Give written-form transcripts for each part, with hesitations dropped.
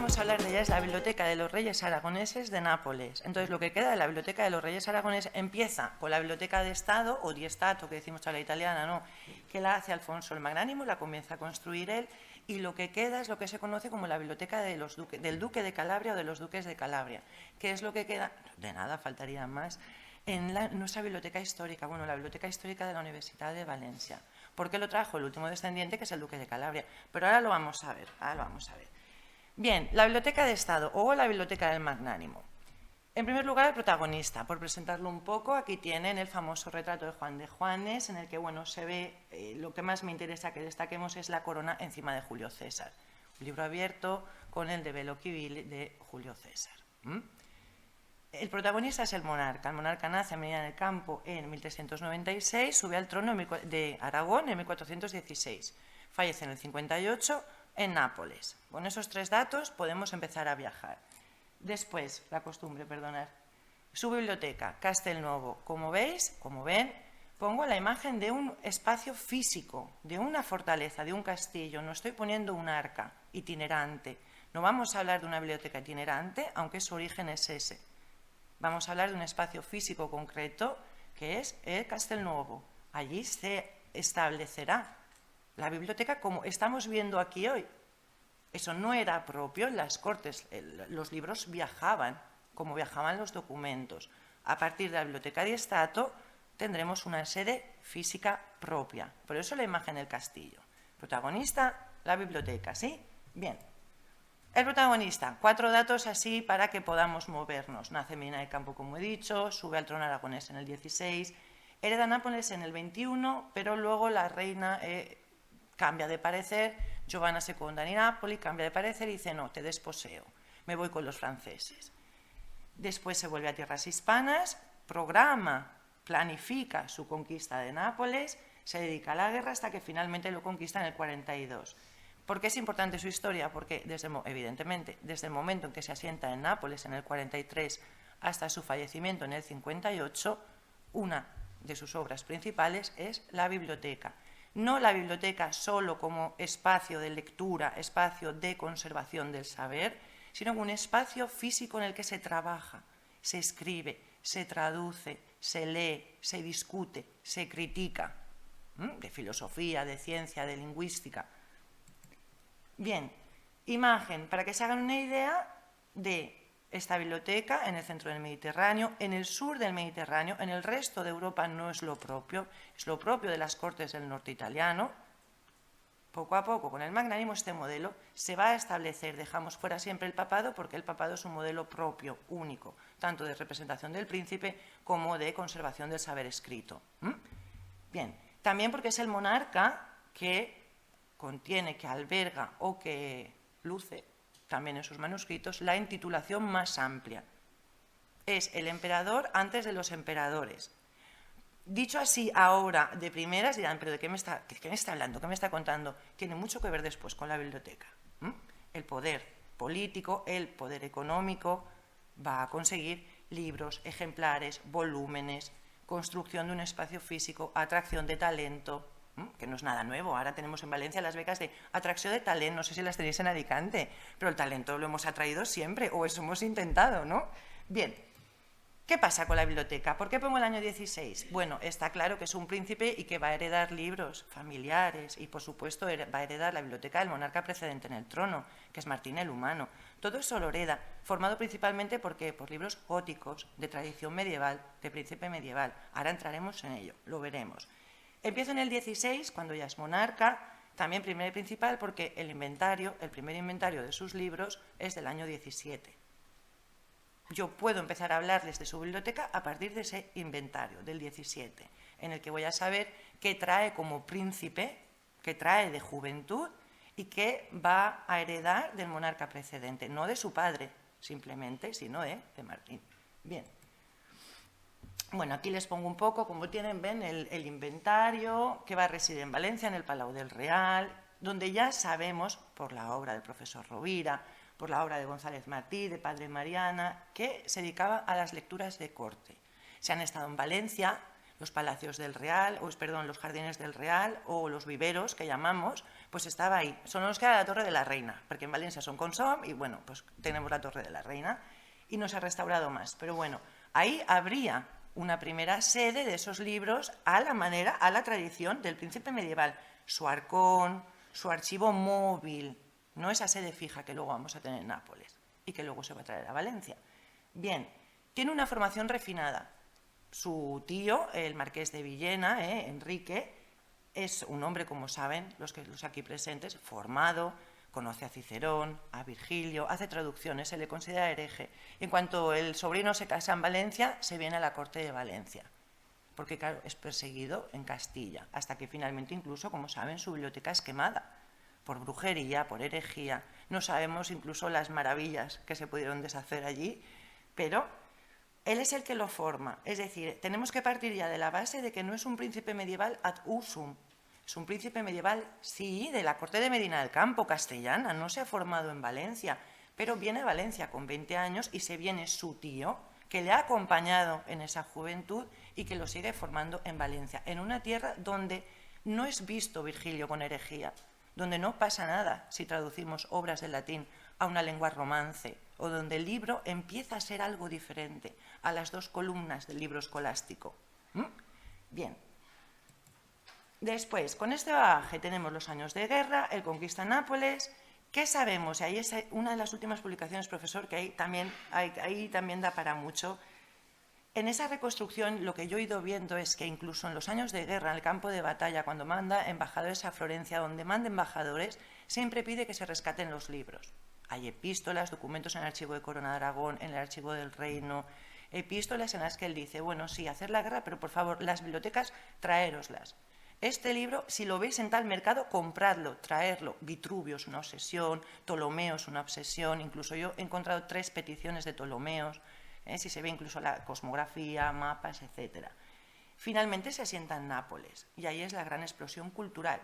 vamos a hablar de ella es la Biblioteca de los Reyes Aragoneses de Nápoles. Entonces, lo que queda de la Biblioteca de los Reyes Aragoneses empieza con la Biblioteca de Estado, o di Stato, que decimos a la italiana, ¿no?, que la hace Alfonso el Magnánimo, la comienza a construir él, y lo que queda es lo que se conoce como la Biblioteca de los del Duque de Calabria o de los Duques de Calabria. ¿Qué es lo que queda? De nada, faltaría más. En nuestra biblioteca histórica, bueno, la biblioteca histórica de la Universidad de Valencia. ¿Por qué lo trajo el último descendiente, que es el Duque de Calabria? Pero ahora lo vamos a ver, Bien, la Biblioteca de Estado o la Biblioteca del Magnánimo. En primer lugar, el protagonista. Por presentarlo un poco, aquí tienen el famoso retrato de Juan de Juanes, en el que, bueno, se ve, lo que más me interesa que destaquemos es la corona encima de Julio César. Un libro abierto con el de Velocchiville de Julio César. El protagonista es el monarca. El monarca nace en Medina del Campo en 1396, sube al trono de Aragón en 1416. Fallece en el 58 en Nápoles. Con esos tres datos podemos empezar a viajar. Después, la costumbre, perdonad. Su biblioteca, Castelnuovo. Como veis, como ven, pongo la imagen de un espacio físico, de una fortaleza, de un castillo. No estoy poniendo un arca itinerante. No vamos a hablar de una biblioteca itinerante, aunque su origen es ese. Vamos a hablar de un espacio físico concreto, que es el Castelnuovo. Allí se establecerá la biblioteca como estamos viendo aquí hoy. Eso no era propio en las cortes. Los libros viajaban, como viajaban los documentos. A partir de la Biblioteca de Stato tendremos una sede física propia. Por eso la imagen del castillo. Protagonista, la biblioteca, ¿sí? Bien. El protagonista, 4 datos así para que podamos movernos. Nace en Medina del Campo, como he dicho, sube al trono aragonés en el 16, hereda Nápoles en el 21, pero luego la reina cambia de parecer, Giovanna II di Nápoli cambia de parecer y dice, no, te desposeo, me voy con los franceses. Después se vuelve a tierras hispanas, programa, planifica su conquista de Nápoles, se dedica a la guerra hasta que finalmente lo conquista en el 42. ¿Por qué es importante su historia? Porque, evidentemente, desde el momento en que se asienta en Nápoles en el 43 hasta su fallecimiento en el 58, una de sus obras principales es la biblioteca. No la biblioteca solo como espacio de lectura, espacio de conservación del saber, sino como un espacio físico en el que se trabaja, se escribe, se traduce, se lee, se discute, se critica, de filosofía, de ciencia, de lingüística. Bien, imagen, para que se hagan una idea de esta biblioteca en el centro del Mediterráneo, en el sur del Mediterráneo, en el resto de Europa no es lo propio, es lo propio de las cortes del norte italiano. Poco a poco, con el Magnánimo, este modelo se va a establecer. Dejamos fuera siempre el papado porque el papado es un modelo propio, único, tanto de representación del príncipe como de conservación del saber escrito. Bien, también porque es el monarca que contiene, que alberga o que luce también en sus manuscritos la intitulación más amplia. Es el emperador antes de los emperadores. Dicho así ahora, de primeras, dirán, pero ¿de qué me está hablando? ¿Qué me está contando? Tiene mucho que ver después con la biblioteca. El poder político, el poder económico, va a conseguir libros, ejemplares, volúmenes, construcción de un espacio físico, atracción de talento, que no es nada nuevo. Ahora tenemos en Valencia las becas de atracción de talento, no sé si las tenéis en Alicante, pero el talento lo hemos atraído siempre, o eso hemos intentado, ¿no? Bien, ¿qué pasa con la biblioteca? ¿Por qué pongo el año 16? Bueno, está claro que es un príncipe y que va a heredar libros familiares y, por supuesto, va a heredar la biblioteca del monarca precedente en el trono, que es Martín el Humano. Todo eso lo hereda, formado principalmente por libros góticos, de tradición medieval, de príncipe medieval. Ahora entraremos en ello, lo veremos. Empiezo en el 16, cuando ya es monarca, también primero y principal porque el primer inventario de sus libros es del año 17. Yo puedo empezar a hablarles de su biblioteca a partir de ese inventario, del 17, en el que voy a saber qué trae como príncipe, qué trae de juventud y qué va a heredar del monarca precedente, no de su padre simplemente, sino de Martín. Bien. Bueno, aquí les pongo un poco, como tienen, ven, el inventario, que va a residir en Valencia, en el Palau del Real, donde ya sabemos, por la obra del profesor Rovira, por la obra de González Martí, de Padre Mariana, que se dedicaba a las lecturas de corte. Si han estado en Valencia, los palacios del Real, los jardines del Real o los viveros que llamamos, pues estaba ahí. Solo nos queda la Torre de la Reina, porque en Valencia son Consom y bueno, pues tenemos la Torre de la Reina y no se ha restaurado más. Pero bueno, ahí habría una primera sede de esos libros a la tradición del príncipe medieval. Su arcón, su archivo móvil, no esa sede fija que luego vamos a tener en Nápoles y que luego se va a traer a Valencia. Bien, tiene una formación refinada. Su tío, el marqués de Villena, Enrique, es un hombre, como saben los aquí presentes, formado, conoce a Cicerón, a Virgilio, hace traducciones, se le considera hereje. En cuanto el sobrino se casa en Valencia, se viene a la corte de Valencia, porque claro, es perseguido en Castilla, hasta que finalmente incluso, como saben, su biblioteca es quemada por brujería, por herejía. No sabemos incluso las maravillas que se pudieron deshacer allí, pero él es el que lo forma. Es decir, tenemos que partir ya de la base de que no es un príncipe medieval ad usum. Es un príncipe medieval, sí, de la corte de Medina del Campo, castellana, no se ha formado en Valencia, pero viene a Valencia con 20 años y se viene su tío, que le ha acompañado en esa juventud y que lo sigue formando en Valencia, en una tierra donde no es visto Virgilio con herejía, donde no pasa nada si traducimos obras del latín a una lengua romance, o donde el libro empieza a ser algo diferente a las dos columnas del libro escolástico. Bien. Después, con este bagaje tenemos los años de guerra, él conquista Nápoles. ¿Qué sabemos? Y ahí es una de las últimas publicaciones, profesor, que ahí también da para mucho. En esa reconstrucción lo que yo he ido viendo es que incluso en los años de guerra, en el campo de batalla, cuando manda embajadores a Florencia, donde manda embajadores, siempre pide que se rescaten los libros. Hay epístolas, documentos en el archivo de Corona de Aragón, en el archivo del Reino, epístolas en las que él dice, bueno, sí, hacer la guerra, pero por favor, las bibliotecas, traéroslas. Este libro, si lo veis en tal mercado, compradlo, traerlo. Vitruvio es una obsesión, Ptolomeo es una obsesión, incluso yo he encontrado 3 peticiones de Ptolomeos, si se ve incluso la cosmografía, mapas, etc. Finalmente se asienta en Nápoles y ahí es la gran explosión cultural.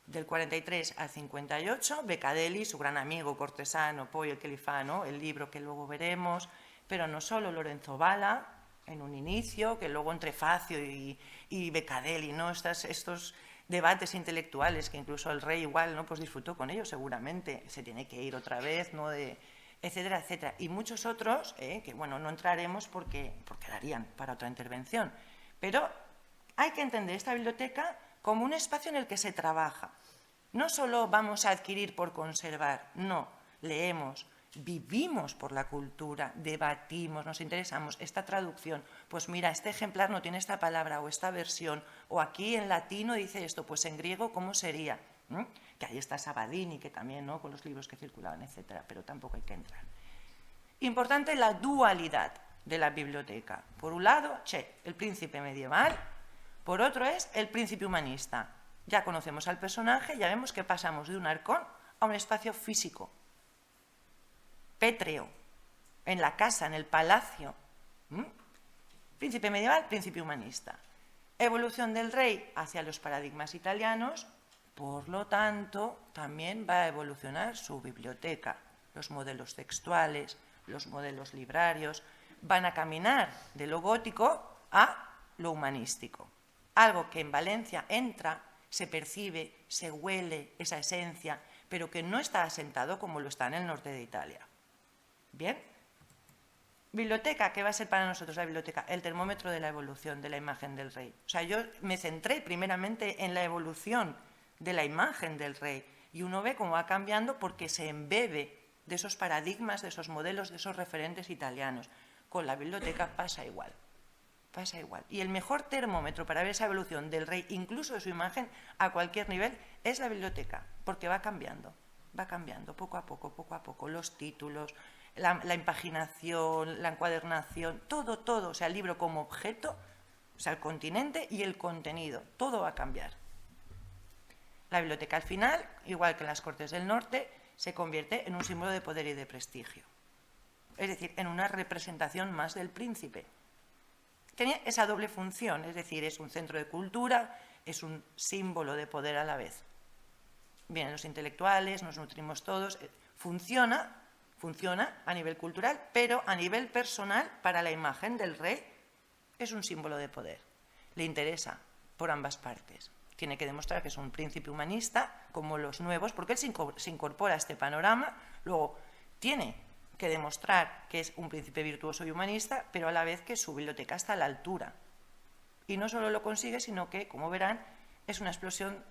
Del 43 al 58, Beccadelli, su gran amigo cortesano, poi el Califano, el libro que luego veremos, pero no solo, Lorenzo Valla, en un inicio, que luego entre Facio y Beccadelli, ¿no? Estos debates intelectuales que incluso el rey igual, ¿no? Pues disfrutó con ellos seguramente, se tiene que ir otra vez, ¿no? Etcétera, etcétera. Y muchos otros, que bueno, no entraremos porque darían para otra intervención. Pero hay que entender esta biblioteca como un espacio en el que se trabaja. No solo vamos a adquirir por conservar, no, leemos, vivimos por la cultura, debatimos, nos interesamos. Esta traducción, pues mira, este ejemplar no tiene esta palabra o esta versión, o aquí en latino dice esto, pues en griego, ¿cómo sería? Que ahí está Sabadini, que también, ¿no? Con los libros que circulaban, etcétera, pero tampoco hay que entrar. Importante la dualidad de la biblioteca. Por un lado, el príncipe medieval, por otro es el príncipe humanista. Ya conocemos al personaje, ya vemos que pasamos de un arcón a un espacio físico, pétreo, en la casa, en el palacio. Príncipe medieval, príncipe humanista. Evolución del rey hacia los paradigmas italianos, por lo tanto, también va a evolucionar su biblioteca. Los modelos textuales, los modelos librarios, van a caminar de lo gótico a lo humanístico. Algo que en Valencia entra, se percibe, se huele esa esencia, pero que no está asentado como lo está en el norte de Italia. ¿Bien? Biblioteca, ¿qué va a ser para nosotros la biblioteca? El termómetro de la evolución de la imagen del rey. O sea, yo me centré primeramente en la evolución de la imagen del rey y uno ve cómo va cambiando porque se embebe de esos paradigmas, de esos modelos, de esos referentes italianos. Con la biblioteca pasa igual. Pasa igual. Y el mejor termómetro para ver esa evolución del rey, incluso de su imagen, a cualquier nivel, es la biblioteca, porque va cambiando poco a poco, los títulos, la impaginación, la encuadernación, todo, o sea, el libro como objeto, o sea, el continente y el contenido, todo va a cambiar. La biblioteca al final, igual que en las Cortes del Norte, se convierte en un símbolo de poder y de prestigio. Es decir, en una representación más del príncipe. Tenía esa doble función, es decir, es un centro de cultura, es un símbolo de poder a la vez. Vienen los intelectuales, nos nutrimos todos, funciona a nivel cultural, pero a nivel personal, para la imagen del rey, es un símbolo de poder. le interesa por ambas partes. Tiene que demostrar que es un príncipe humanista, como los nuevos, porque él se incorpora a este panorama, luego tiene que demostrar que es un príncipe virtuoso y humanista, pero a la vez que su biblioteca está a la altura. Y no solo lo consigue, sino que, como verán, es una explosión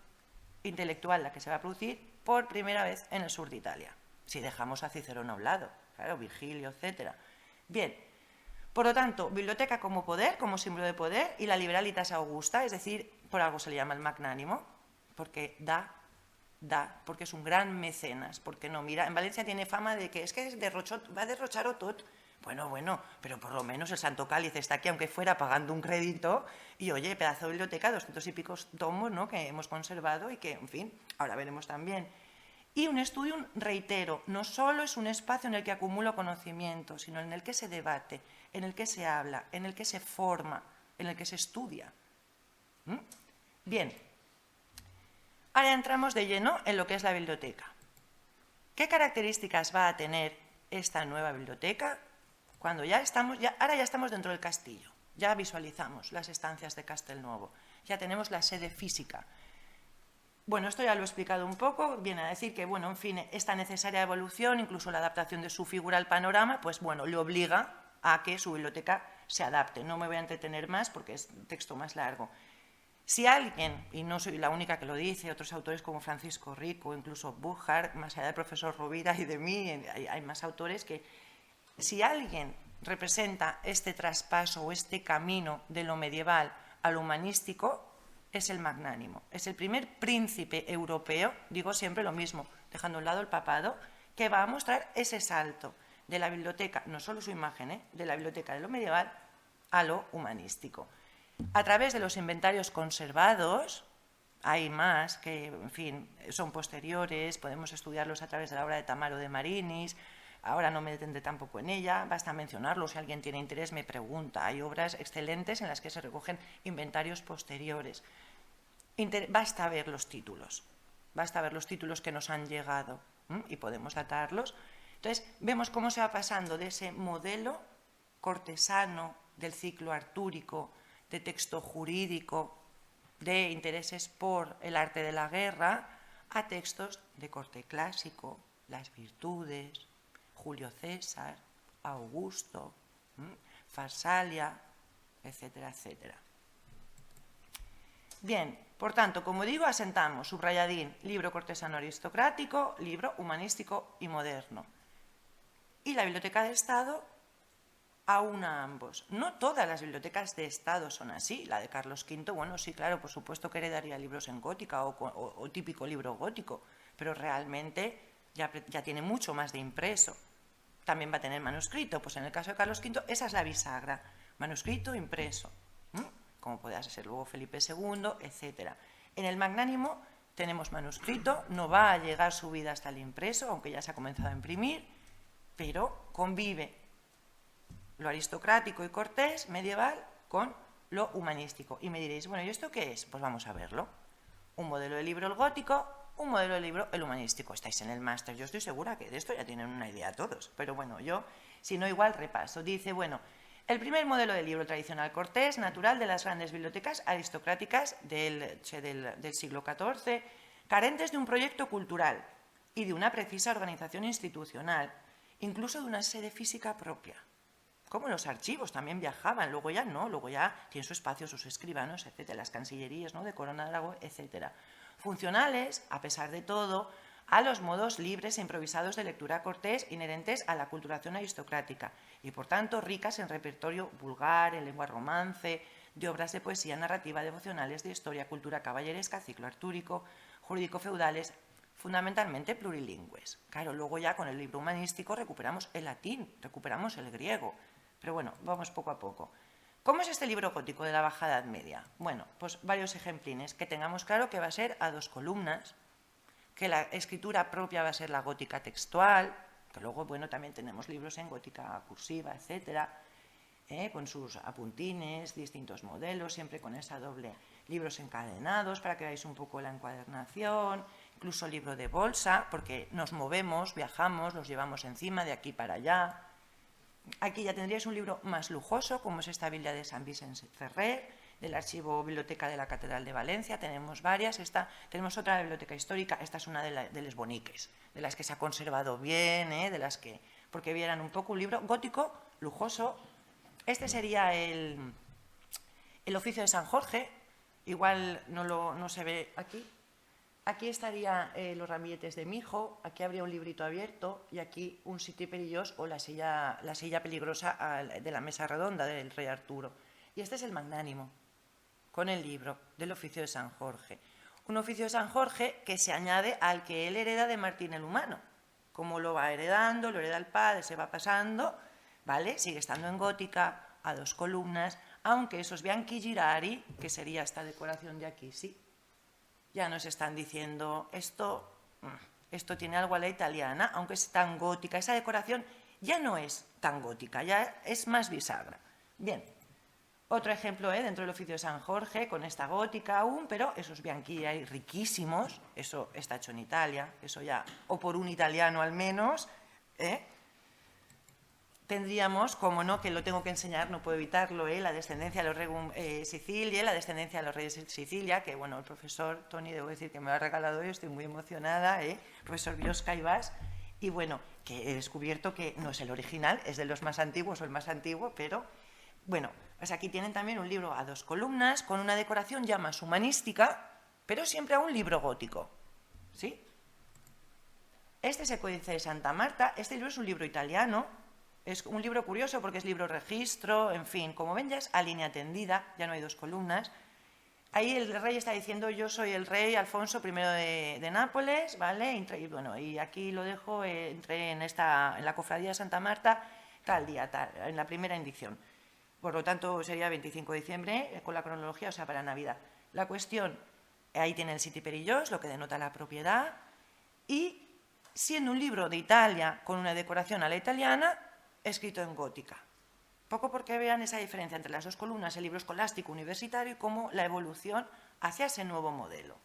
intelectual la que se va a producir por primera vez en el sur de Italia, si dejamos a Cicerón a un lado, claro, Virgilio, etc. Bien, por lo tanto, biblioteca como poder, como símbolo de poder, y la Liberalitas Augusta, es decir, por algo se le llama el magnánimo, porque da, porque es un gran mecenas, porque no, mira, en Valencia tiene fama de que es que va a derrochar-ho tot. Bueno, pero por lo menos el Santo Cáliz está aquí, aunque fuera pagando un crédito, y oye, pedazo de biblioteca, 200 y pico tomos, ¿no?, que hemos conservado y que, en fin, ahora veremos también. Y un estudium, reitero, no solo es un espacio en el que acumulo conocimiento, sino en el que se debate, en el que se habla, en el que se forma, en el que se estudia. Bien, ahora entramos de lleno en lo que es la biblioteca. ¿Qué características va a tener esta nueva biblioteca? Cuando ahora ya estamos dentro del castillo, ya visualizamos las estancias de Castelnuovo, ya tenemos la sede física. Bueno, esto ya lo he explicado un poco, viene a decir que, bueno, en fin, esta necesaria evolución, incluso la adaptación de su figura al panorama, pues bueno, le obliga a que su biblioteca se adapte. No me voy a entretener más porque es un texto más largo. Si alguien, y no soy la única que lo dice, otros autores como Francisco Rico, incluso Burckhardt, más allá del profesor Rovira y de mí, hay más autores que, si alguien representa este traspaso o este camino de lo medieval a lo humanístico, es el magnánimo. Es el primer príncipe europeo, digo siempre lo mismo, dejando a un lado el papado, que va a mostrar ese salto de la biblioteca, no solo su imagen, de la biblioteca de lo medieval a lo humanístico. A través de los inventarios conservados, hay más que, en fin, son posteriores, podemos estudiarlos a través de la obra de Tamaro de Marinis. Ahora no me detendré tampoco en ella, basta mencionarlo, si alguien tiene interés me pregunta. Hay obras excelentes en las que se recogen inventarios posteriores. Basta ver los títulos que nos han llegado y podemos datarlos. Entonces, vemos cómo se va pasando de ese modelo cortesano del ciclo artúrico, de texto jurídico, de intereses por el arte de la guerra, a textos de corte clásico, las virtudes, Julio César, Augusto, Farsalia, etcétera, etcétera. Bien, por tanto, como digo, asentamos, subrayadín, libro cortesano aristocrático, libro humanístico y moderno. Y la biblioteca de Estado aúna ambos. No todas las bibliotecas de Estado son así. La de Carlos V, bueno, sí, claro, por supuesto que heredaría libros en gótica o típico libro gótico, pero realmente ya tiene mucho más de impreso. También va a tener manuscrito, pues en el caso de Carlos V esa es la bisagra, manuscrito impreso, como pueda ser luego Felipe II, etc. En el magnánimo tenemos manuscrito, no va a llegar su vida hasta el impreso, aunque ya se ha comenzado a imprimir, pero convive lo aristocrático y cortés medieval con lo humanístico. Y me diréis, bueno, ¿y esto qué es? Pues vamos a verlo. Un modelo de libro el gótico, un modelo de libro el humanístico. Estáis en el máster, yo estoy segura que de esto ya tienen una idea todos, pero bueno, yo, si no, igual repaso. Dice, bueno, el primer modelo de libro tradicional cortés, natural de las grandes bibliotecas aristocráticas del siglo XIV, carentes de un proyecto cultural y de una precisa organización institucional, incluso de una sede física propia. Como los archivos también viajaban, luego ya no, luego ya tienen su espacio, sus escribanos, etcétera, las cancillerías, ¿no?, de Corona de Aragón, etcétera. Funcionales, a pesar de todo, a los modos libres e improvisados de lectura cortés inherentes a la culturación aristocrática y, por tanto, ricas en repertorio vulgar, en lengua romance, de obras de poesía narrativa, devocionales, de historia, cultura caballeresca, ciclo artúrico, jurídico-feudales, fundamentalmente plurilingües. Claro, luego ya con el libro humanístico recuperamos el latín, recuperamos el griego, pero bueno, vamos poco a poco. ¿Cómo es este libro gótico de la Baja Edad Media? Bueno, pues varios ejemplines, que tengamos claro que va a ser a 2 columnas, que la escritura propia va a ser la gótica textual, que luego, bueno, también tenemos libros en gótica cursiva, etcétera, con sus apuntines, distintos modelos, siempre con esa doble, libros encadenados para que veáis un poco la encuadernación, incluso libro de bolsa, porque nos movemos, viajamos, los llevamos encima de aquí para allá. Aquí ya tendríais un libro más lujoso, como es esta Biblia de San Vicente Ferrer, del Archivo Biblioteca de la Catedral de Valencia, tenemos varias. Tenemos otra biblioteca histórica, esta es una de Les Boniques, de las que se ha conservado bien, de las que, porque vieran un poco un libro gótico, lujoso. Este sería el Oficio de San Jorge, igual no se ve aquí. Aquí estaría los ramilletes de mijo, aquí habría un librito abierto y aquí un sitio perilloso o la silla peligrosa de la mesa redonda del rey Arturo. Y este es el magnánimo, con el libro del Oficio de San Jorge. Un Oficio de San Jorge que se añade al que él hereda de Martín el Humano. Como lo va heredando, lo hereda el padre, se va pasando, ¿vale? Sigue estando en gótica, a 2 columnas, aunque esos bianchi girari, que sería esta decoración de aquí, sí, ya nos están diciendo, esto tiene algo a la italiana, aunque es tan gótica. Esa decoración ya no es tan gótica, ya es más bisagra. Bien, otro ejemplo dentro del Oficio de San Jorge, con esta gótica aún, pero esos bianchi ahí riquísimos, eso está hecho en Italia, eso ya, o por un italiano al menos, Tendríamos, como no, que lo tengo que enseñar, no puedo evitarlo, la descendencia de los Regum Sicilia, la descendencia de los reyes de Sicilia, que bueno, el profesor Tony, debo decir que me lo ha regalado hoy, estoy muy emocionada, profesor Biosca Ibas, y bueno, que he descubierto que no es el original, es de los más antiguos o el más antiguo, pero bueno, pues aquí tienen también un libro a 2 columnas, con una decoración ya más humanística, pero siempre a un libro gótico, ¿sí? Este es el Códice de Santa Marta, este libro es un libro italiano. Es un libro curioso porque es libro registro, en fin, como ven ya es a línea tendida, ya no hay 2 columnas. Ahí el rey está diciendo, yo soy el rey Alfonso I de Nápoles, ¿vale? Y bueno, y aquí lo dejo, entré en la cofradía de Santa Marta, tal día, tal, en la primera indicación. Por lo tanto, sería 25 de diciembre, con la cronología, o sea, para Navidad. La cuestión, ahí tiene el siti perillos, lo que denota la propiedad, y siendo un libro de Italia con una decoración a la italiana, escrito en gótica. Poco porque vean esa diferencia entre las 2 columnas, el libro escolástico universitario y cómo la evolución hacia ese nuevo modelo.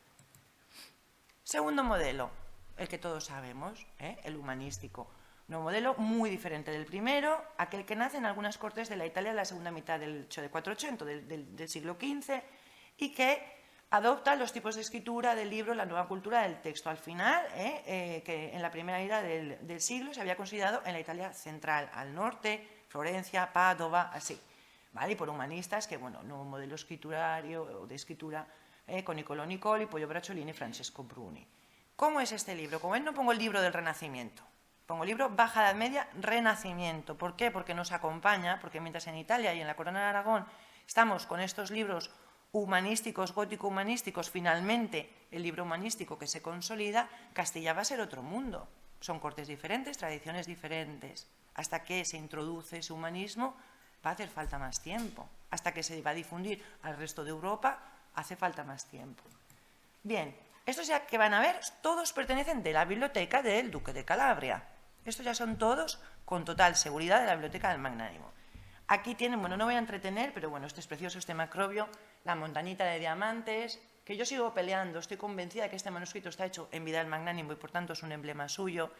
Segundo modelo, el que todos sabemos, el humanístico. Un nuevo modelo muy diferente del primero, aquel que nace en algunas cortes de la Italia de la segunda mitad del 480, del siglo XV, y que adopta los tipos de escritura del libro, la nueva cultura del texto. Al final, que en la primera mitad del siglo se había considerado en la Italia central, al norte, Florencia, Padova, así, ¿vale? Y por humanistas que, bueno, nuevo modelo escriturario o de escritura con Niccolò Nicoli, Pollo Bracciolini y Francesco Bruni. ¿Cómo es este libro? Como ven, no pongo el libro del Renacimiento, pongo el libro Baja Edad Media, Renacimiento. ¿Por qué? Porque nos acompaña, porque mientras en Italia y en la Corona de Aragón estamos con estos libros humanísticos, gótico-humanísticos, finalmente el libro humanístico que se consolida, Castilla va a ser otro mundo. Son cortes diferentes, tradiciones diferentes. Hasta que se introduce ese humanismo va a hacer falta más tiempo. Hasta que se va a difundir al resto de Europa hace falta más tiempo. Bien, estos ya que van a ver, todos pertenecen de la biblioteca del Duque de Calabria. Estos ya son todos con total seguridad de la biblioteca del Magnánimo. Aquí tienen, bueno, no voy a entretener, pero bueno, este es precioso, este Macrobio, la montañita de diamantes, que yo sigo peleando, estoy convencida de que este manuscrito está hecho en vida del Magnánimo y por tanto es un emblema suyo,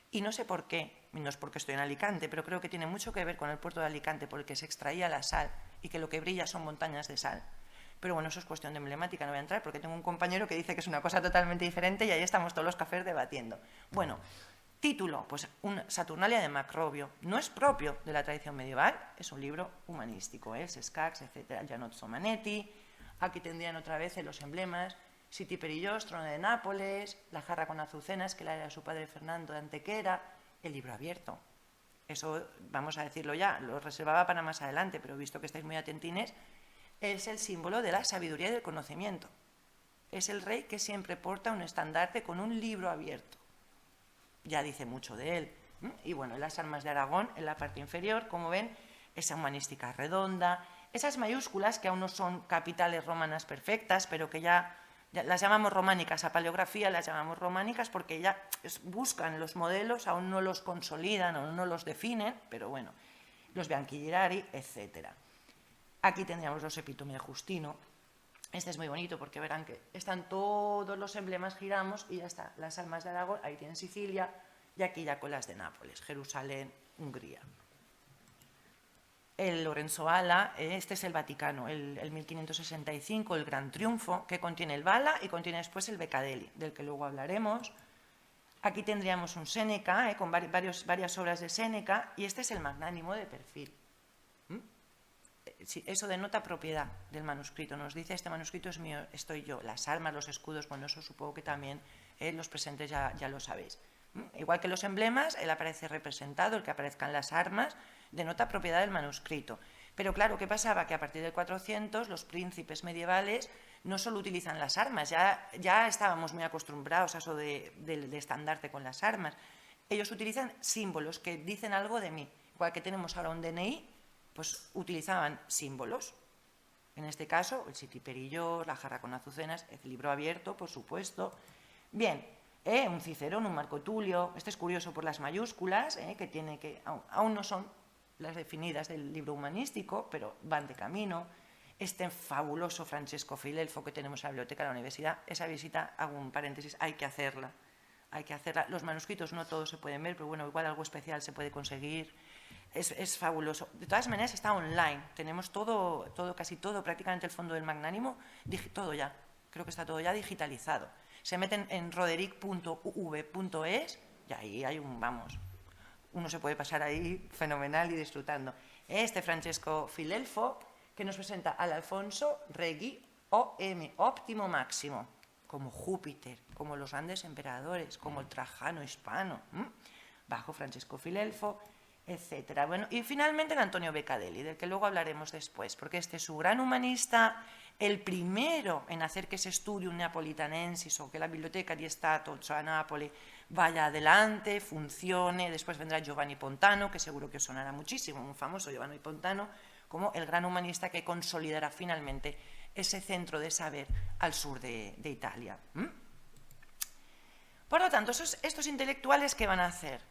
y no sé por qué, no es porque estoy en Alicante, pero creo que tiene mucho que ver con el puerto de Alicante por el que se extraía la sal y que lo que brilla son montañas de sal. Pero bueno, eso es cuestión de emblemática, no voy a entrar porque tengo un compañero que dice que es una cosa totalmente diferente y ahí estamos todos los cafés debatiendo. Bueno, título, pues una Saturnalia de Macrobio. No es propio de la tradición medieval, es un libro humanístico, Sescax, etc., Gianozzo Manetti. Aquí tendrían otra vez los emblemas, Siti Perillos, Trono de Nápoles, la jarra con azucenas, que la era su padre Fernando de Antequera, el libro abierto. Eso, vamos a decirlo ya, lo reservaba para más adelante, pero visto que estáis muy atentines, es el símbolo de la sabiduría y del conocimiento. Es el rey que siempre porta un estandarte con un libro abierto. Ya dice mucho de él. Y bueno, las armas de Aragón, en la parte inferior, como ven, esa humanística redonda, esas mayúsculas que aún no son capitales romanas perfectas, pero que ya las llamamos románicas, a paleografía las llamamos románicas porque ya buscan los modelos, aún no los consolidan, aún no los definen, pero bueno, los bianchi girari, etc. Aquí tendríamos los epítome de Justino. Este es muy bonito porque verán que están todos los emblemas, giramos y ya está. Las almas de Aragón, ahí tienen Sicilia y aquí ya con las de Nápoles, Jerusalén, Hungría. el Lorenzo Valla, este es el Vaticano, el 1565, el Gran Triunfo, que contiene el Valla y contiene después el Beccadelli, del que luego hablaremos. Aquí tendríamos un Séneca, con varias obras de Séneca, y este es el Magnánimo de perfil. Eso denota propiedad del manuscrito, nos dice este manuscrito es mío, estoy yo. Las armas, los escudos, bueno, eso supongo que también los presentes ya lo sabéis. Igual que los emblemas, él aparece representado, el que aparezcan las armas, denota propiedad del manuscrito. Pero claro, ¿qué pasaba? Que a partir del 400 los príncipes medievales no solo utilizan las armas, ya estábamos muy acostumbrados a eso de estandarte con las armas. Ellos utilizan símbolos que dicen algo de mí. Igual que tenemos ahora un DNI, pues utilizaban símbolos. En este caso, el sitiperillo, la jarra con azucenas, el libro abierto, por supuesto. Bien, un Cicerón, un Marco Tulio. Este es curioso por las mayúsculas, que aún no son las definidas del libro humanístico, pero van de camino. Este fabuloso Francesco Filelfo que tenemos en la biblioteca de la universidad, esa visita, hago un paréntesis, hay que hacerla. Los manuscritos no todos se pueden ver, pero bueno, igual algo especial se puede conseguir. Es fabuloso. De todas maneras está online, tenemos casi todo, prácticamente el fondo del Magnánimo, todo ya, creo que está todo ya digitalizado. Se meten en roderick.uv.es y ahí hay uno se puede pasar ahí fenomenal y disfrutando. Este Francesco Filelfo, que nos presenta al Alfonso Regui OM, óptimo máximo, como Júpiter, como los grandes emperadores, como el Trajano hispano, bajo Francesco Filelfo, etcétera. Bueno, y finalmente el Antonio Beccadelli, del que luego hablaremos después, porque este es su gran humanista, el primero en hacer que ese studium neapolitanensis o que la Biblioteca di Stato, cioè a Nápoles, vaya adelante, funcione. Después vendrá Giovanni Pontano, que seguro que os sonará muchísimo, un famoso Giovanni Pontano, como el gran humanista que consolidará finalmente ese centro de saber al sur de Italia. Por lo tanto, estos intelectuales, ¿qué van a hacer?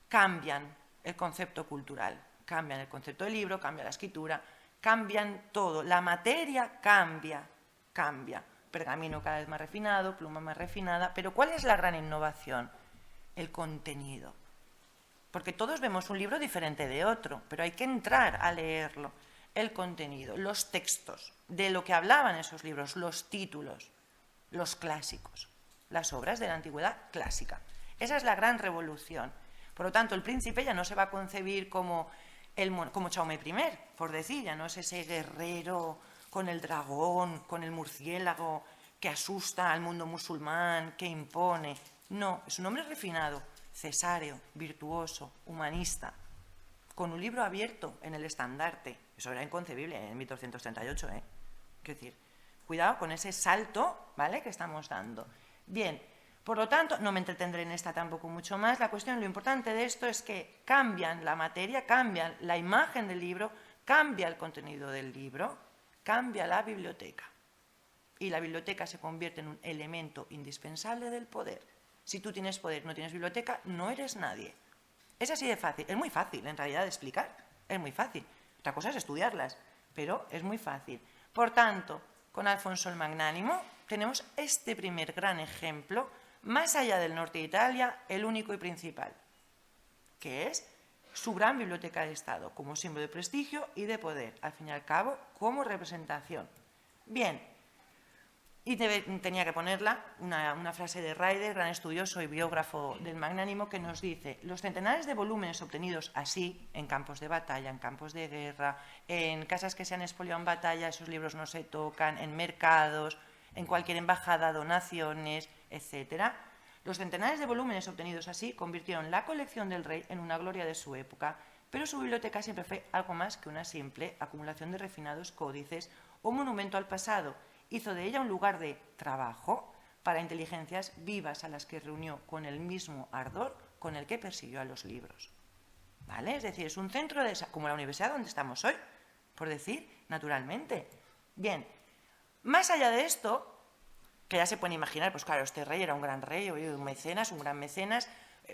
Cambian el concepto cultural, cambian el concepto del libro, cambia la escritura, cambian todo, la materia cambia. Pergamino cada vez más refinado, pluma más refinada, pero ¿cuál es la gran innovación? El contenido. Porque todos vemos un libro diferente de otro, pero hay que entrar a leerlo. El contenido, los textos, de lo que hablaban esos libros, los títulos, los clásicos, las obras de la antigüedad clásica. Esa es la gran revolución. Por lo tanto, el príncipe ya no se va a concebir como Jaume I, por decir, ya no es ese guerrero con el dragón, con el murciélago, que asusta al mundo musulmán, que impone. No, es un hombre refinado, cesáreo, virtuoso, humanista, con un libro abierto en el estandarte. Eso era inconcebible en 1238, Quiero decir, cuidado con ese salto, ¿vale?, que estamos dando. Bien. Por lo tanto, no me entretendré en esta tampoco mucho más. La cuestión, lo importante de esto es que cambian la materia, cambian la imagen del libro, cambia el contenido del libro, cambia la biblioteca. Y la biblioteca se convierte en un elemento indispensable del poder. Si tú tienes poder y no tienes biblioteca, no eres nadie. Es así de fácil. Es muy fácil, en realidad, de explicar. Es muy fácil. Otra cosa es estudiarlas, pero es muy fácil. Por tanto, con Alfonso el Magnánimo tenemos este primer gran ejemplo, más allá del norte de Italia, el único y principal, que es su gran biblioteca de Estado, como símbolo de prestigio y de poder, al fin y al cabo, como representación. Bien, y tenía que ponerla una frase de Ryder, gran estudioso y biógrafo del Magnánimo, que nos dice: los centenares de volúmenes obtenidos así, en campos de batalla, en campos de guerra, en casas que se han expoliado en batalla, esos libros no se tocan, en mercados, en cualquier embajada, donaciones, etc. Los centenares de volúmenes obtenidos así convirtieron la colección del rey en una gloria de su época, pero su biblioteca siempre fue algo más que una simple acumulación de refinados códices o monumento al pasado. Hizo de ella un lugar de trabajo para inteligencias vivas a las que reunió con el mismo ardor con el que persiguió a los libros. ¿Vale? Es decir, es un centro de como la universidad donde estamos hoy, por decir, naturalmente. Bien, más allá de esto, que ya se pueden imaginar, pues claro, este rey era un gran rey, un mecenas, un gran mecenas,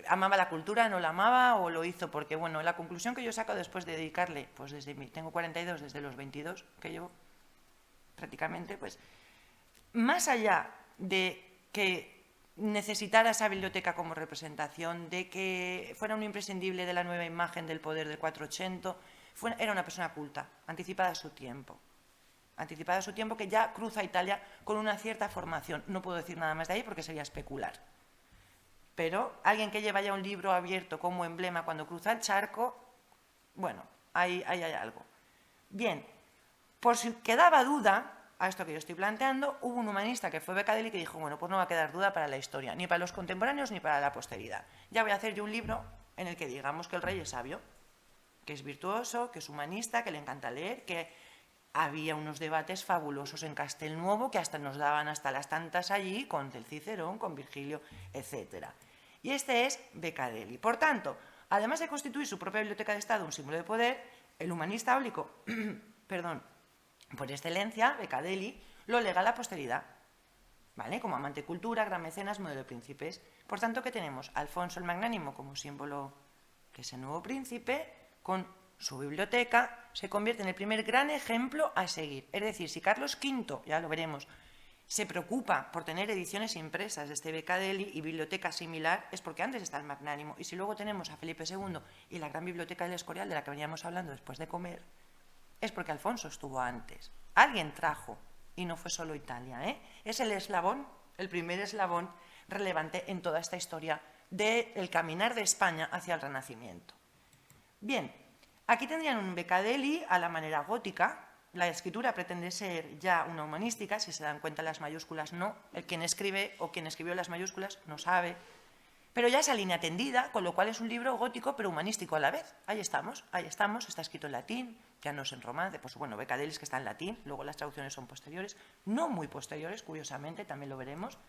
amaba la cultura, no la amaba o lo hizo porque, bueno, la conclusión que yo saco después de dedicarle, pues tengo 42, desde los 22 que llevo prácticamente, pues más allá de que necesitara esa biblioteca como representación, de que fuera un imprescindible de la nueva imagen del poder del 480, Era una persona culta, anticipada a su tiempo. Anticipada a su tiempo, que ya cruza Italia con una cierta formación. No puedo decir nada más de ahí porque sería especular. Pero alguien que lleva ya un libro abierto como emblema cuando cruza el charco, bueno, ahí hay algo. Bien, por si quedaba duda a esto que yo estoy planteando, hubo un humanista que fue Beccadelli que dijo, bueno, pues no va a quedar duda para la historia, ni para los contemporáneos ni para la posteridad. Ya voy a hacer yo un libro en el que digamos que el rey es sabio, que es virtuoso, que es humanista, que le encanta leer, que había unos debates fabulosos en Castelnuovo que hasta nos daban hasta las tantas allí, con el Cicerón, con Virgilio, etc. Y este es Beccadelli. Por tanto, además de constituir su propia biblioteca de Estado un símbolo de poder, el humanista áulico, perdón, por excelencia, Beccadelli, lo lega a la posteridad, ¿vale? Como amante de cultura, gran mecenas, modelo de príncipes. Por tanto, ¿qué tenemos? Alfonso el Magnánimo como símbolo de ese nuevo príncipe, con su biblioteca, se convierte en el primer gran ejemplo a seguir. Es decir, si Carlos V, ya lo veremos, se preocupa por tener ediciones impresas de este Beccadelli y biblioteca similar, es porque antes está el Magnánimo. Y si luego tenemos a Felipe II y la gran biblioteca del Escorial, de la que veníamos hablando después de comer, es porque Alfonso estuvo antes. Alguien trajo, y no fue solo Italia, ¿eh? Es el eslabón, el primer eslabón relevante en toda esta historia del caminar de España hacia el Renacimiento. Bien, aquí tendrían un Beccadelli a la manera gótica. La escritura pretende ser ya una humanística, si se dan cuenta las mayúsculas no. El quien escribe o quien escribió las mayúsculas no sabe. Pero ya esa línea tendida, con lo cual es un libro gótico pero humanístico a la vez. Ahí estamos, está escrito en latín, ya no es en romance, pues bueno, Beccadelli es que está en latín, luego las traducciones son posteriores, no muy posteriores, curiosamente, también lo veremos.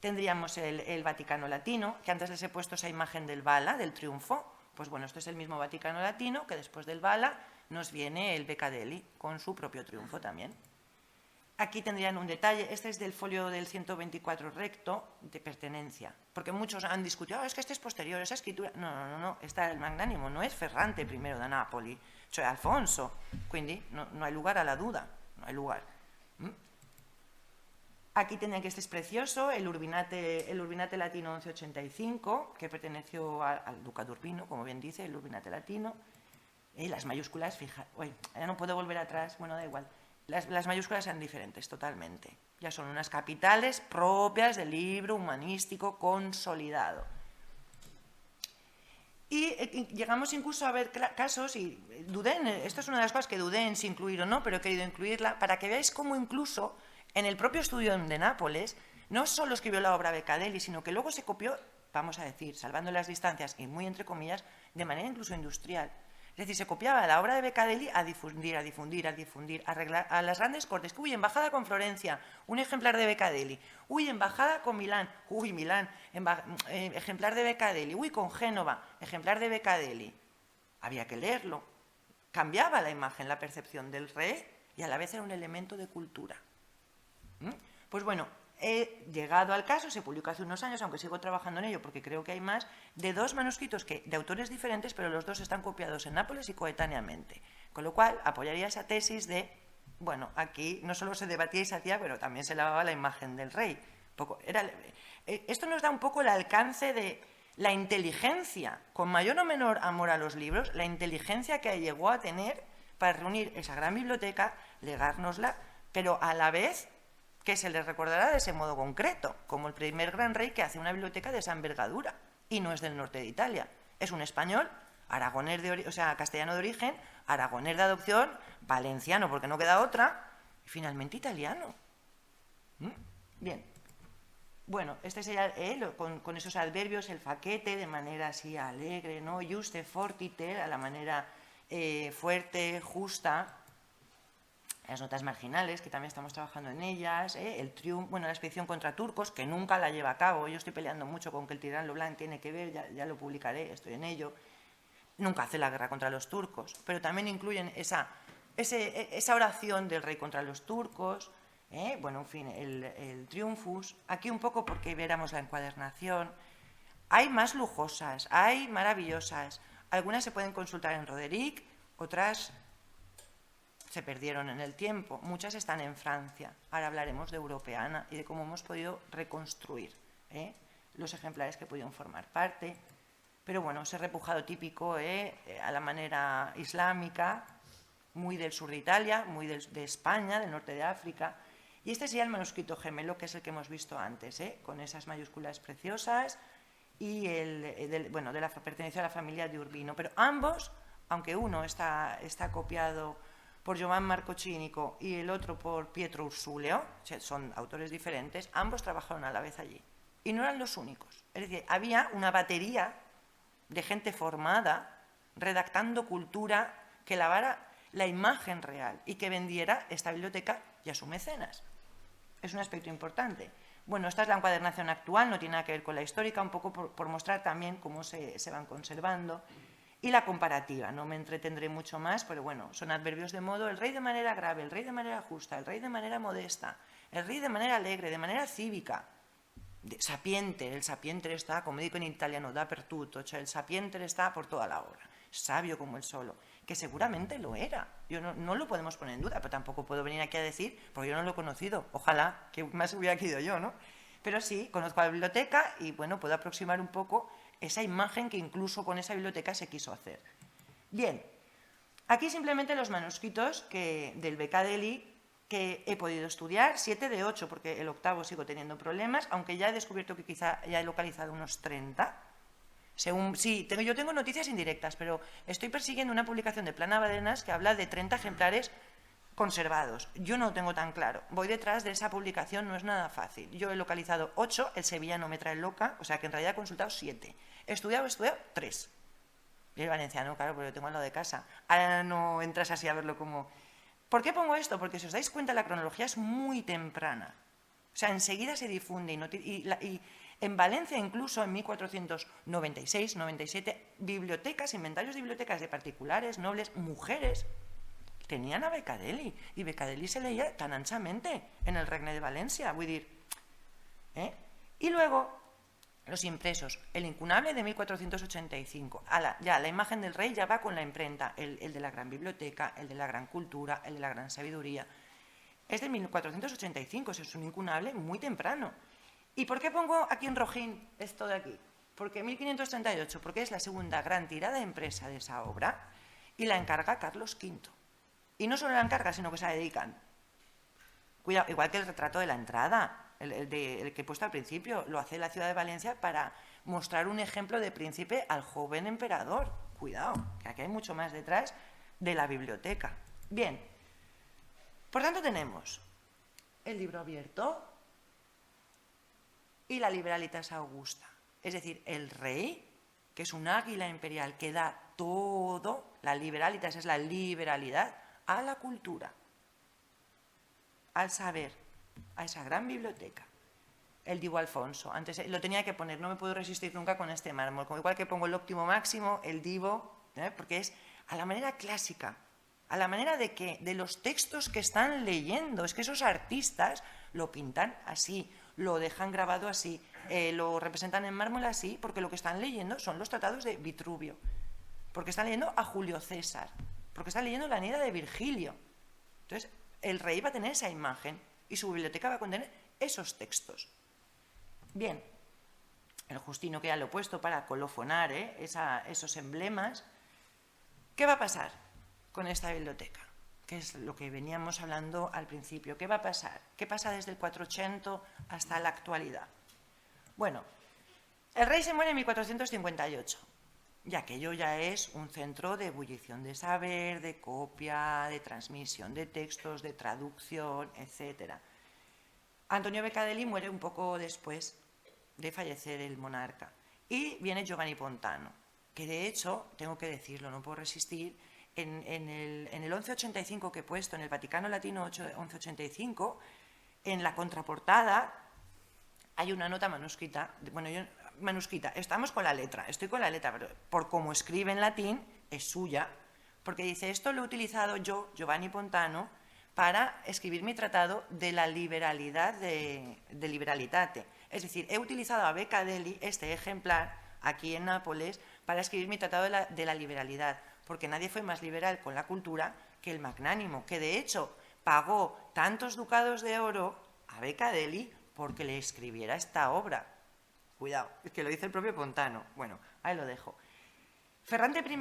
Tendríamos el Vaticano latino, que antes les he puesto esa imagen del bala, del triunfo. Pues bueno, esto es el mismo Vaticano latino, que después del bala nos viene el Beccadelli, con su propio triunfo también. Aquí tendrían un detalle, este es del folio del 124 recto, de pertenencia, porque muchos han discutido, es que este es posterior, esa escritura... No, está el Magnánimo, no es Ferrante I da Napoli, cioè Alfonso, quindi no hay lugar a la duda, no hay lugar. Aquí tendrían que este es precioso, el Urbinate Latino 1185, que perteneció al Duca de Urbino, como bien dice, el Urbinate Latino. Las mayúsculas, fija, ya no puedo volver atrás, bueno, da igual. Las mayúsculas eran diferentes, totalmente. Ya son unas capitales propias del libro humanístico consolidado. Y llegamos incluso a ver casos, y dudé, esto es una de las cosas que dudé en si incluir o no, pero he querido incluirla, para que veáis cómo incluso en el propio estudio de Nápoles, no solo escribió la obra Beccadelli, sino que luego se copió, vamos a decir, salvando las distancias y muy entre comillas, de manera incluso industrial. Es decir, se copiaba la obra de Beccadelli a difundir, a las grandes cortes. Uy, embajada con Florencia, un ejemplar de Beccadelli. Uy, embajada con Milán. Uy, Milán, ejemplar de Beccadelli. Uy, con Génova, ejemplar de Beccadelli. Había que leerlo. Cambiaba la imagen, la percepción del rey y a la vez era un elemento de cultura. Pues bueno, he llegado al caso, se publicó hace unos años, aunque sigo trabajando en ello porque creo que hay más, de dos manuscritos de autores diferentes, pero los dos están copiados en Nápoles y coetáneamente. Con lo cual, apoyaría esa tesis de, bueno, aquí no solo se debatía y se hacía, pero también se lavaba la imagen del rey. Esto nos da un poco el alcance de la inteligencia, con mayor o menor amor a los libros, la inteligencia que llegó a tener para reunir esa gran biblioteca, legárnosla, pero a la vez que se les recordará de ese modo concreto, como el primer gran rey que hace una biblioteca de esa envergadura, y no es del norte de Italia, es un español, aragonés castellano de origen, aragonés de adopción, valenciano porque no queda otra, y finalmente italiano. Bien, bueno, este sería con esos adverbios, el faquete, de manera así alegre, ¿no? Juste fortiter, a la manera fuerte, justa. Las notas marginales, que también estamos trabajando en ellas, el triunfo, bueno, la expedición contra turcos, que nunca la lleva a cabo. Yo estoy peleando mucho con que el tirán Leblanc tiene que ver, ya lo publicaré, estoy en ello. Nunca hace la guerra contra los turcos, pero también incluyen esa oración del rey contra los turcos, bueno, en fin, el triunfus. Aquí un poco porque viéramos la encuadernación. Hay más lujosas, hay maravillosas. Algunas se pueden consultar en Roderick, otras se perdieron en el tiempo. Muchas están en Francia. Ahora hablaremos de Europeana y de cómo hemos podido reconstruir los ejemplares que pudieron formar parte. pero bueno, ese repujado típico a la manera islámica, muy del sur de Italia, muy de España, del norte de África. Y este sería el manuscrito gemelo, que es el que hemos visto antes, con esas mayúsculas preciosas, y perteneció a la familia de Urbino. Pero ambos, aunque uno está copiado por Giovan Marco Cinico y el otro por Pietro Ursuleo, o sea, son autores diferentes, ambos trabajaron a la vez allí. Y no eran los únicos. Es decir, había una batería de gente formada redactando cultura que lavara la imagen real y que vendiera esta biblioteca y a sus mecenas. Es un aspecto importante. Bueno, esta es la encuadernación actual, no tiene nada que ver con la histórica, un poco por mostrar también cómo se van conservando. Y la comparativa, no me entretendré mucho más, pero bueno, son adverbios de modo: el rey de manera grave, el rey de manera justa, el rey de manera modesta, el rey de manera alegre, de manera cívica, sapiente. El sapiente está, como digo en italiano, dappertutto, cioè el sapiente está por toda la obra, sabio como el solo, que seguramente lo era. Yo no lo podemos poner en duda, pero tampoco puedo venir aquí a decir, porque yo no lo he conocido, ojalá que más hubiera querido yo, ¿no? Pero sí, conozco la biblioteca y bueno, puedo aproximar un poco esa imagen que incluso con esa biblioteca se quiso hacer. Bien, aquí simplemente los manuscritos del Beccadelli que he podido estudiar, 7 de 8, porque el octavo sigo teniendo problemas, aunque ya he descubierto que quizá ya he localizado unos 30. Yo tengo noticias indirectas, pero estoy persiguiendo una publicación de Plana Badenas que habla de 30 ejemplares conservados. Yo no lo tengo tan claro. Voy detrás de esa publicación, no es nada fácil. Yo he localizado 8, el sevillano me trae loca, o sea que en realidad he consultado 7. He estudiado 3. Y el valenciano, claro, porque lo tengo al lado de casa. Ahora no entras así a verlo como... ¿Por qué pongo esto? Porque si os dais cuenta, la cronología es muy temprana. O sea, enseguida se difunde y en Valencia, incluso en 1496, 97, bibliotecas, inventarios de bibliotecas de particulares, nobles, mujeres, tenían a Beccadelli. Y Beccadelli se leía tan anchamente en el Regne de Valencia. Voy a decir, Y luego, los impresos. El incunable de 1485. Ya, la imagen del rey ya va con la imprenta. El de la gran biblioteca, el de la gran cultura, el de la gran sabiduría. Es de 1485, es un incunable muy temprano. ¿Y por qué pongo aquí en rojín esto de aquí? Porque 1538, porque es la segunda gran tirada impresa de esa obra y la encarga Carlos V. Y no solo la encarga, sino que se la dedican. Cuidado, igual que el retrato de la entrada, el que he puesto al principio, lo hace la ciudad de Valencia para mostrar un ejemplo de príncipe al joven emperador. Cuidado, que aquí hay mucho más detrás de la biblioteca. Bien, por tanto tenemos el libro abierto y la Liberalitas Augusta. Es decir, el rey, que es un águila imperial que da todo, la Liberalitas es la liberalidad, a la cultura, al saber, a esa gran biblioteca. El Divo Alfonso, antes lo tenía que poner, no me puedo resistir nunca con este mármol, como igual que pongo el óptimo máximo, el Divo, porque es a la manera clásica, a la manera de los textos que están leyendo. Es que esos artistas lo pintan así, lo dejan grabado así, lo representan en mármol así, porque lo que están leyendo son los tratados de Vitruvio, porque están leyendo a Julio César, porque están leyendo la Eneida de Virgilio. Entonces, el rey va a tener esa imagen y su biblioteca va a contener esos textos. Bien, el Justino, que ya lo he puesto para colofonar esos emblemas. ¿Qué va a pasar con esta biblioteca? Que es lo que veníamos hablando al principio. ¿Qué va a pasar? ¿Qué pasa desde el 480 hasta la actualidad? Bueno, el rey se muere en 1458, y aquello ya es un centro de ebullición de saber, de copia, de transmisión de textos, de traducción, etc. Antonio Beccadelli muere un poco después de fallecer el monarca. Y viene Giovanni Pontano, que de hecho, tengo que decirlo, no puedo resistir, en el 1185 que he puesto, en el Vaticano Latino 1185, en la contraportada hay una nota manuscrita, estamos con la letra, estoy con la letra, pero por cómo escribe en latín es suya, porque dice: esto lo he utilizado yo, Giovanni Pontano, para escribir mi tratado de la liberalidad de Liberalitate. Es decir, he utilizado a Beccadelli, este ejemplar, aquí en Nápoles, para escribir mi tratado de la liberalidad, porque nadie fue más liberal con la cultura que el magnánimo, que de hecho pagó tantos ducados de oro a Beccadelli porque le escribiera esta obra. Cuidado, es que lo dice el propio Pontano. Bueno, ahí lo dejo. Ferrante I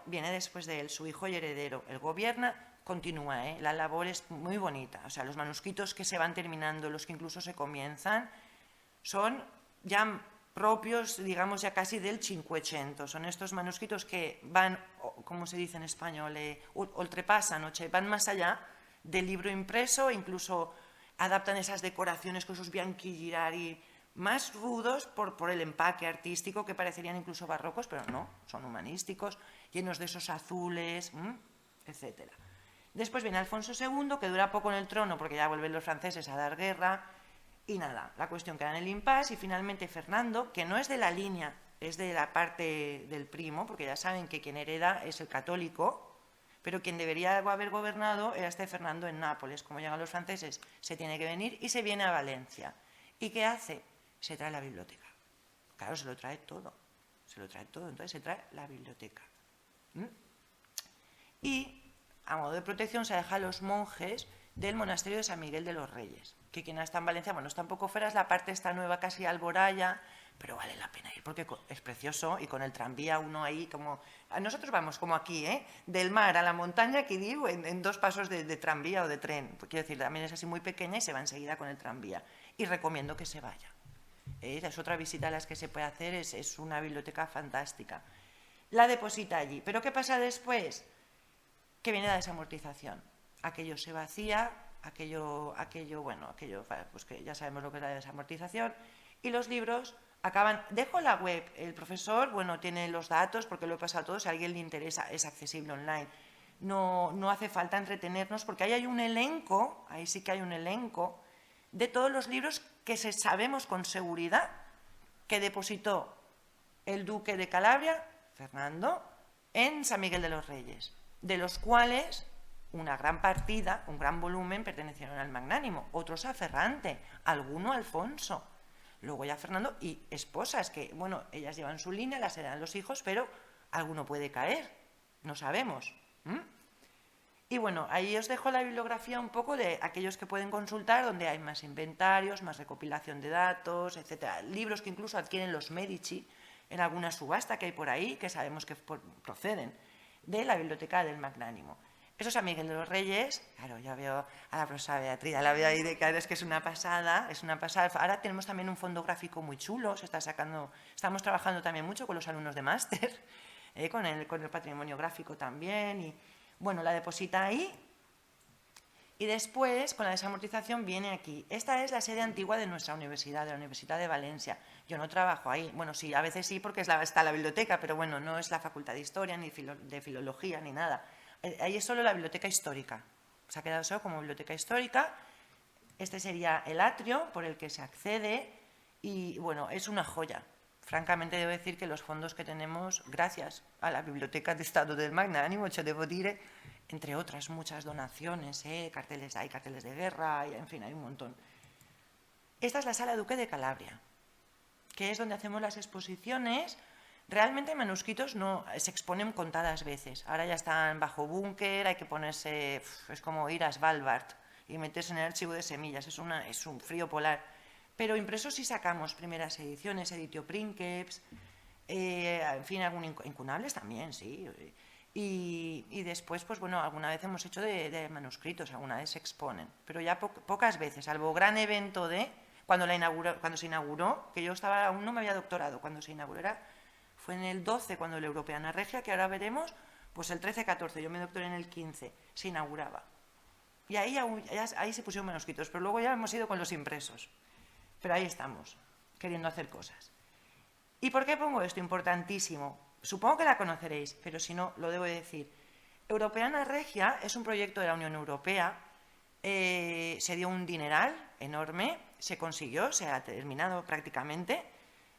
viene después de él, su hijo y heredero. Él gobierna, continúa, la labor es muy bonita. O sea, los manuscritos que se van terminando, los que incluso se comienzan, son ya propios, digamos, ya casi del Cinquecento. Son estos manuscritos que van, como se dice en español, oltrepasan, van más allá del libro impreso, incluso adaptan esas decoraciones con esos bianchi más rudos por el empaque artístico, que parecerían incluso barrocos, pero no, son humanísticos, llenos de esos azules, etc. Después viene Alfonso II, que dura poco en el trono porque ya vuelven los franceses a dar guerra, y nada, la cuestión queda en el impasse, y finalmente Fernando, que no es de la línea, es de la parte del primo, porque ya saben que quien hereda es el católico, pero quien debería haber gobernado era este Fernando en Nápoles. Como llegan los franceses, se tiene que venir y se viene a Valencia. ¿Y qué hace? Se trae la biblioteca. Claro, se lo trae todo, entonces se trae la biblioteca. Y, a modo de protección, se deja a los monjes del monasterio de San Miguel de los Reyes, que quien está en Valencia, bueno, está un poco fuera, es la parte esta nueva, casi Alboraya, pero vale la pena ir porque es precioso, y con el tranvía uno ahí como... Nosotros vamos como aquí, del mar a la montaña, que digo, en 2 pasos de tranvía o de tren. Quiero decir, también es así muy pequeña y se va enseguida con el tranvía. Y recomiendo que se vaya. Es otra visita a las que se puede hacer, es una biblioteca fantástica. La deposita allí. ¿Pero qué pasa después? Que viene la desamortización. Aquello se vacía, aquello, pues que ya sabemos lo que es la desamortización, y los libros acaban... Dejo la web, el profesor, bueno, tiene los datos, porque lo he pasado todo, si a alguien le interesa, es accesible online. No hace falta entretenernos, porque ahí hay un elenco, ahí sí que hay un elenco, de todos los libros que sabemos con seguridad que depositó el duque de Calabria, Fernando, en San Miguel de los Reyes, de los cuales una gran partida, un gran volumen, pertenecieron al Magnánimo, otros a Ferrante, alguno a Alfonso, luego ya Fernando y esposas, que, bueno, ellas llevan su línea, las heredan los hijos, pero alguno puede caer, no sabemos. Y bueno, ahí os dejo la bibliografía un poco de aquellos que pueden consultar, donde hay más inventarios, más recopilación de datos, etcétera. Libros que incluso adquieren los Medici en alguna subasta que hay por ahí, que sabemos que proceden de la biblioteca del Magnánimo. Eso es San Miguel de los Reyes. Claro, ya veo a la profesora Beatriz, la veo ahí de cara, es que es una pasada, es una pasada. Ahora tenemos también un fondo gráfico muy chulo, estamos trabajando también mucho con los alumnos de máster, con el patrimonio gráfico también, y bueno, la deposita ahí, y después, con la desamortización, viene aquí. Esta es la sede antigua de nuestra universidad, de la Universidad de Valencia. Yo no trabajo ahí. Bueno, sí, a veces sí, porque está la biblioteca, pero bueno, no es la Facultad de Historia, ni de Filología, ni nada. Ahí es solo la biblioteca histórica. Se ha quedado solo como biblioteca histórica. Este sería el atrio por el que se accede, y bueno, es una joya. Francamente, debo decir que los fondos que tenemos, gracias a la Biblioteca de Estado del Magnánimo, devo dire, entre otras muchas donaciones, hay carteles de guerra, en fin, hay un montón. Esta es la Sala Duque de Calabria, que es donde hacemos las exposiciones. Realmente manuscritos no se exponen contadas veces. Ahora ya están bajo búnker, hay que ponerse... Es como ir a Svalbard y meterse en el archivo de semillas, es un frío polar. Pero impresos sí sacamos primeras ediciones, Editio Princeps, en fin, incunables también, sí. Y después, pues bueno, alguna vez hemos hecho de manuscritos, alguna vez se exponen, pero ya pocas veces, salvo gran evento cuando se inauguró, que yo aún no me había doctorado, cuando se inauguró fue en el 12, cuando la Europeana Regia, que ahora veremos, pues el 13-14, yo me doctoré en el 15, se inauguraba. Y ahí se pusieron manuscritos, pero luego ya hemos ido con los impresos. Pero ahí estamos, queriendo hacer cosas. ¿Y por qué pongo esto? Importantísimo. Supongo que la conoceréis, pero si no, lo debo decir. Europeana Regia es un proyecto de la Unión Europea. Se dio un dineral enorme, se consiguió, se ha terminado prácticamente.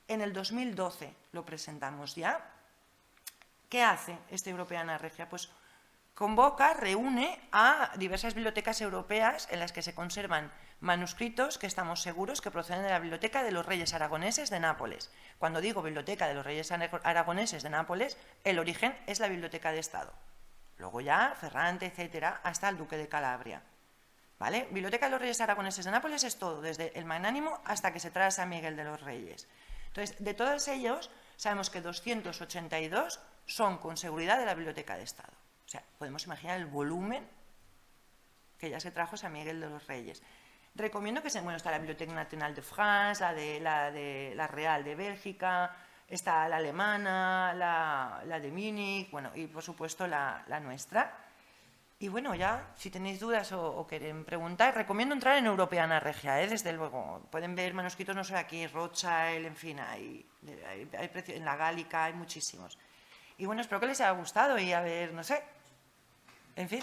En el 2012 lo presentamos ya. ¿Qué hace esta Europeana Regia? Pues convoca, reúne a diversas bibliotecas europeas en las que se conservan manuscritos que estamos seguros que proceden de la Biblioteca de los Reyes Aragoneses de Nápoles. Cuando digo Biblioteca de los Reyes Aragoneses de Nápoles, el origen es la Biblioteca de Estado. Luego ya, Ferrante, etcétera, hasta el Duque de Calabria. ¿Vale? Biblioteca de los Reyes Aragoneses de Nápoles es todo, desde el Magnánimo hasta que se trae a San Miguel de los Reyes. Entonces, de todos ellos, sabemos que 282 son con seguridad de la Biblioteca de Estado. O sea, podemos imaginar el volumen que ya se trajo San Miguel de los Reyes. Recomiendo que bueno, está la Biblioteca Nacional de France, la Real de Bélgica, está la alemana, la de Múnich, bueno, y por supuesto la nuestra. Y bueno, ya, si tenéis dudas o quieren preguntar, recomiendo entrar en Europeana Regia, desde luego. Pueden ver manuscritos, no sé, aquí, Rothschild, en fin, hay en la Gálica, hay muchísimos. Y bueno, espero que les haya gustado y a ver, no sé, en fin.